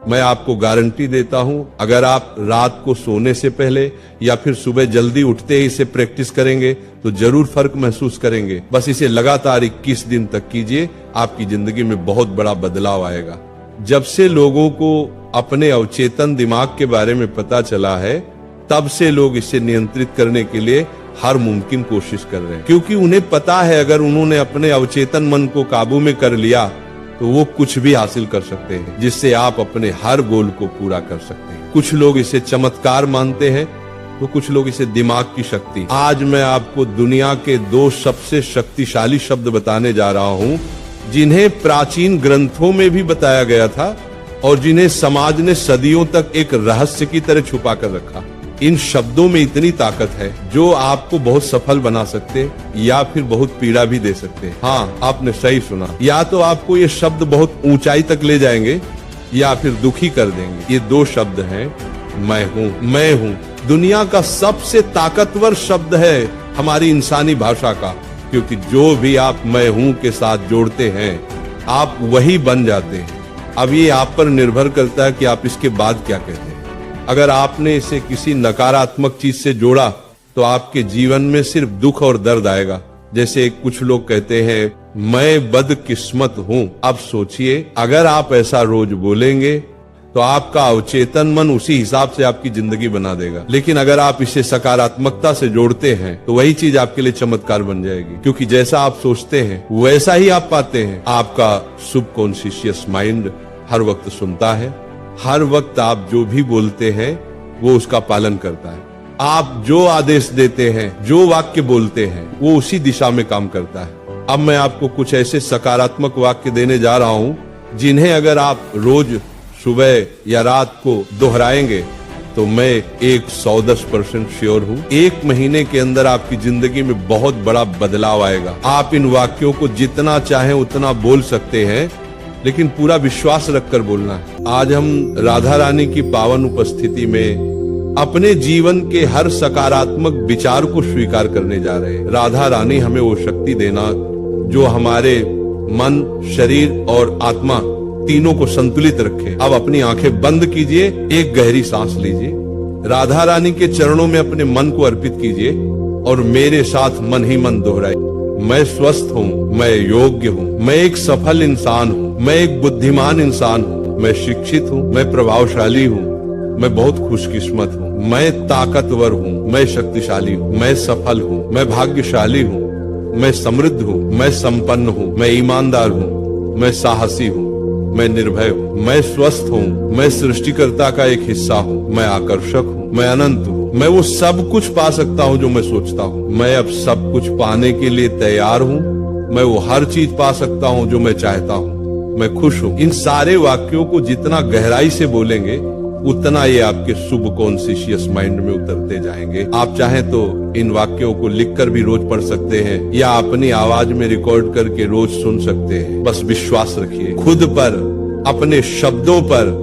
मैं आपको गारंटी देता हूं, अगर आप रात को सोने से पहले या फिर सुबह जल्दी उठते ही इसे प्रैक्टिस करेंगे तो जरूर फर्क महसूस करेंगे। बस इसे लगातार 21 दिन तक कीजिए, आपकी जिंदगी में बहुत बड़ा बदलाव आएगा। जब से लोगों को अपने अवचेतन दिमाग के बारे में पता चला है, तब से लोग इसे नियंत्रित करने के लिए हर मुमकिन कोशिश कर रहे हैं, क्योंकि उन्हें पता है अगर उन्होंने अपने अवचेतन मन को काबू में कर लिया तो वो कुछ भी हासिल कर सकते हैं, जिससे आप अपने हर गोल को पूरा कर सकते हैं। कुछ लोग इसे चमत्कार मानते हैं तो कुछ लोग इसे दिमाग की शक्ति। आज मैं आपको दुनिया के 2 सबसे शक्तिशाली शब्द बताने जा रहा हूं, जिन्हें प्राचीन ग्रंथों में भी बताया गया था और जिन्हें समाज ने सदियों तक एक रहस्य की तरह छुपा कर रखा। इन शब्दों में इतनी ताकत है जो आपको बहुत सफल बना सकते या फिर बहुत पीड़ा भी दे सकते। हाँ, आपने सही सुना। या तो आपको ये शब्द बहुत ऊंचाई तक ले जाएंगे या फिर दुखी कर देंगे। ये 2 शब्द हैं, मैं हूँ। मैं हूँ दुनिया का सबसे ताकतवर शब्द है हमारी इंसानी भाषा का, क्योंकि जो भी आप मैं हूँ के साथ जोड़ते हैं आप वही बन जाते हैं। अब ये आप पर निर्भर करता है कि आप इसके बाद क्या कहते हैं। अगर आपने इसे किसी नकारात्मक चीज से जोड़ा तो आपके जीवन में सिर्फ दुख और दर्द आएगा। जैसे कुछ लोग कहते हैं मैं बदकिस्मत हूं। अब सोचिए, अगर आप ऐसा रोज बोलेंगे तो आपका अवचेतन मन उसी हिसाब से आपकी जिंदगी बना देगा। लेकिन अगर आप इसे सकारात्मकता से जोड़ते हैं तो वही चीज आपके लिए चमत्कार बन जाएगी, क्योंकि जैसा आप सोचते हैं वैसा ही आप पाते हैं। आपका सबकॉन्शियस माइंड हर वक्त सुनता है, हर वक्त आप जो भी बोलते हैं वो उसका पालन करता है। आप जो आदेश देते हैं, जो वाक्य बोलते हैं, वो उसी दिशा में काम करता है। अब मैं आपको कुछ ऐसे सकारात्मक वाक्य देने जा रहा हूं जिन्हें अगर आप रोज सुबह या रात को दोहराएंगे तो मैं 110% श्योर हूं 1 महीने के अंदर आपकी जिंदगी में बहुत बड़ा बदलाव आएगा। आप इन वाक्यों को जितना चाहें उतना बोल सकते हैं, लेकिन पूरा विश्वास रखकर बोलना है। आज हम राधा रानी की पावन उपस्थिति में अपने जीवन के हर सकारात्मक विचार को स्वीकार करने जा रहे हैं। राधा रानी हमें वो शक्ति देना जो हमारे मन, शरीर और आत्मा तीनों को संतुलित रखे। अब अपनी आंखें बंद कीजिए, एक गहरी सांस लीजिए, राधा रानी के चरणों में अपने मन को अर्पित कीजिए और मेरे साथ मन ही मन दोहराइए। मैं स्वस्थ हूँ, मैं योग्य हूँ, मैं एक सफल इंसान हूँ, मैं एक बुद्धिमान इंसान हूँ, मैं शिक्षित हूँ, मैं प्रभावशाली हूँ, मैं बहुत खुशकिस्मत हूँ, मैं ताकतवर हूँ, मैं शक्तिशाली हूँ, मैं सफल हूँ, मैं भाग्यशाली हूँ, मैं समृद्ध हूँ, मैं संपन्न हूँ, मैं ईमानदार हूँ, मैं साहसी हूँ, मैं निर्भय हूँ, मैं स्वस्थ हूँ, मैं सृष्टिकर्ता का एक हिस्सा हूँ, मैं आकर्षक हूँ, मैं अनंत हूँ, मैं वो सब कुछ पा सकता हूँ जो मैं सोचता हूँ, मैं अब सब कुछ पाने के लिए तैयार हूँ, मैं वो हर चीज पा सकता हूँ जो मैं चाहता हूँ, मैं खुश हूँ। इन सारे वाक्यों को जितना गहराई से बोलेंगे उतना ये आपके सबकॉन्शियस माइंड में उतरते जाएंगे। आप चाहें तो इन वाक्यों को लिखकर भी रोज पढ़ सकते हैं या अपनी आवाज में रिकॉर्ड करके रोज सुन सकते हैं। बस विश्वास रखिए खुद पर, अपने शब्दों पर